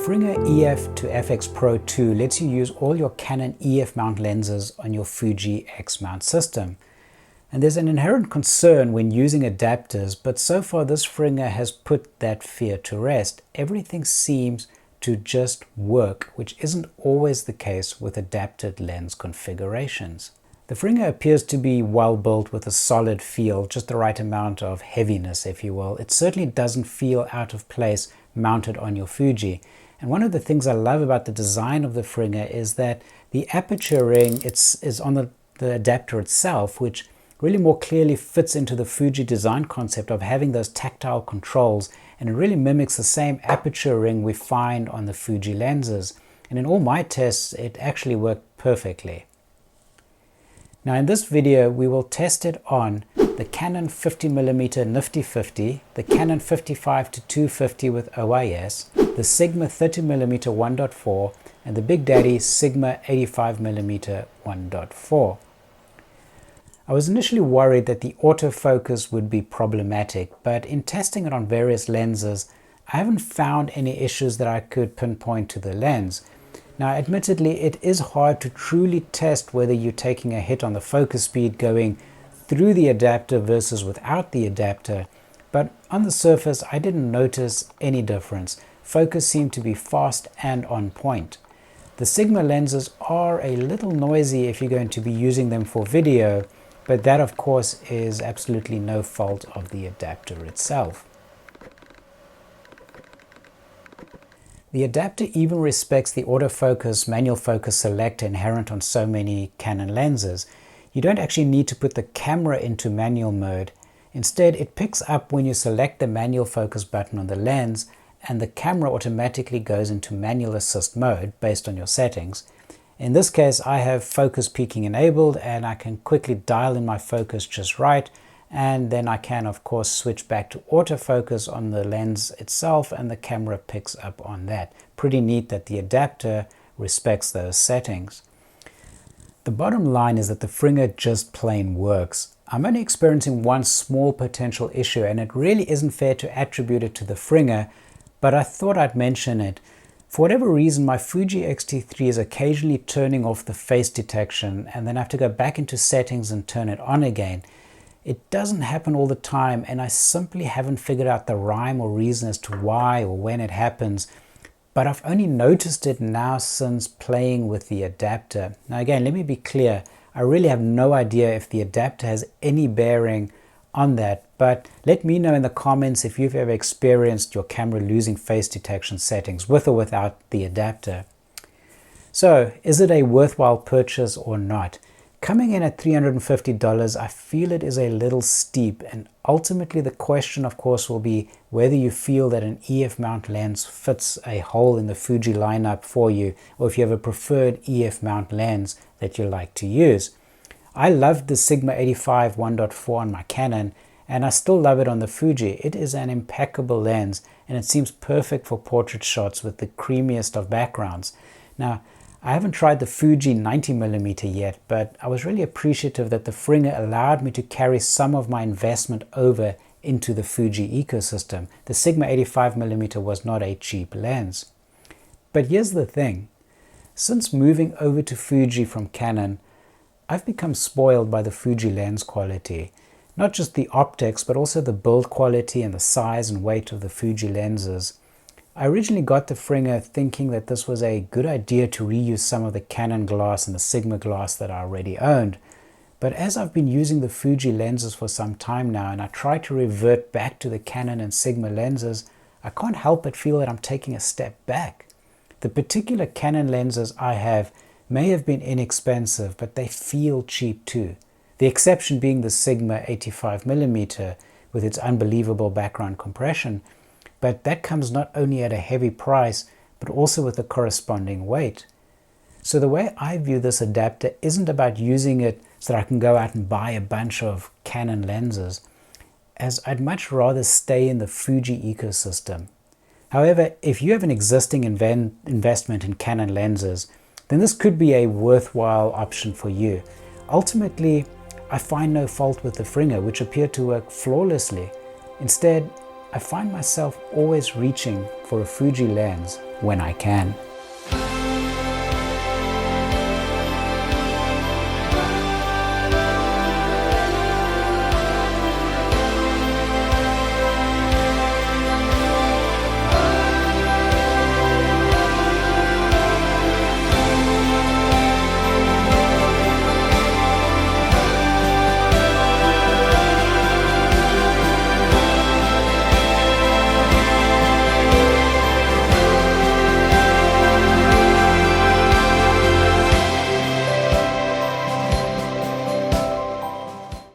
Fringer EF-FX Pro II lets you use all your Canon EF mount lenses on your Fuji X mount system. And there's an inherent concern when using adapters, but so far this Fringer has put that fear to rest. Everything seems to just work, which isn't always the case with adapted lens configurations. The Fringer appears to be well built with a solid feel, just the right amount of heaviness, if you will. It certainly doesn't feel out of place mounted on your Fuji. And one of the things I love about the design of the Fringer is that the aperture ring is on the adapter itself, which really more clearly fits into the Fuji design concept of having those tactile controls, and it really mimics the same aperture ring we find on the Fuji lenses. And in all my tests, it actually worked perfectly. Now in this video, we will test it on the Canon 50mm Nifty 50, the Canon 55-250 with OIS, the Sigma 30mm 1.4, and the Big Daddy Sigma 85mm 1.4. I was initially worried that the autofocus would be problematic, but in testing it on various lenses, I haven't found any issues that I could pinpoint to the lens. Now admittedly, it is hard to truly test whether you're taking a hit on the focus speed going through the adapter versus without the adapter, but on the surface I didn't notice any difference. Focus seemed to be fast and on point. The Sigma lenses are a little noisy if you're going to be using them for video, but that of course is absolutely no fault of the adapter itself. The adapter even respects the autofocus manual focus selector inherent on so many Canon lenses. You don't actually need to put the camera into manual mode. Instead, it picks up when you select the manual focus button on the lens, and the camera automatically goes into manual assist mode based on your settings. In this case, I have focus peaking enabled, and I can quickly dial in my focus just right, and then I can of course switch back to autofocus on the lens itself, and the camera picks up on that. Pretty neat that the adapter respects those settings. The bottom line is that the Fringer just plain works. I'm only experiencing one small potential issue, and it really isn't fair to attribute it to the Fringer, but I thought I'd mention it. For whatever reason, my Fuji X-T3 is occasionally turning off the face detection, and then I have to go back into settings and turn it on again. It doesn't happen all the time, and I simply haven't figured out the rhyme or reason as to why or when it happens, but I've only noticed it now since playing with the adapter. Now again, let me be clear, I really have no idea if the adapter has any bearing on that, but let me know in the comments if you've ever experienced your camera losing face detection settings with or without the adapter. So, is it a worthwhile purchase or not? Coming in at $350, I feel it is a little steep, and ultimately the question of course will be whether you feel that an EF mount lens fits a hole in the Fuji lineup for you, or if you have a preferred EF mount lens that you like to use. I loved the Sigma 85 1.4 on my Canon, and I still love it on the Fuji. It is an impeccable lens, and it seems perfect for portrait shots with the creamiest of backgrounds. Now, I haven't tried the Fuji 90mm yet, but I was really appreciative that the Fringer allowed me to carry some of my investment over into the Fuji ecosystem. The Sigma 85mm was not a cheap lens. But here's the thing. Since moving over to Fuji from Canon, I've become spoiled by the Fuji lens quality. Not just the optics, but also the build quality and the size and weight of the Fuji lenses. I originally got the Fringer thinking that this was a good idea to reuse some of the Canon glass and the Sigma glass that I already owned. But as I've been using the Fuji lenses for some time now, and I try to revert back to the Canon and Sigma lenses, I can't help but feel that I'm taking a step back. The particular Canon lenses I have may have been inexpensive, but they feel cheap too. The exception being the Sigma 85mm with its unbelievable background compression, but that comes not only at a heavy price, but also with a corresponding weight. So the way I view this adapter isn't about using it so that I can go out and buy a bunch of Canon lenses, as I'd much rather stay in the Fuji ecosystem. However, if you have an existing investment in Canon lenses, then this could be a worthwhile option for you. Ultimately, I find no fault with the Fringer, which appeared to work flawlessly. Instead, I find myself always reaching for a Fuji lens when I can.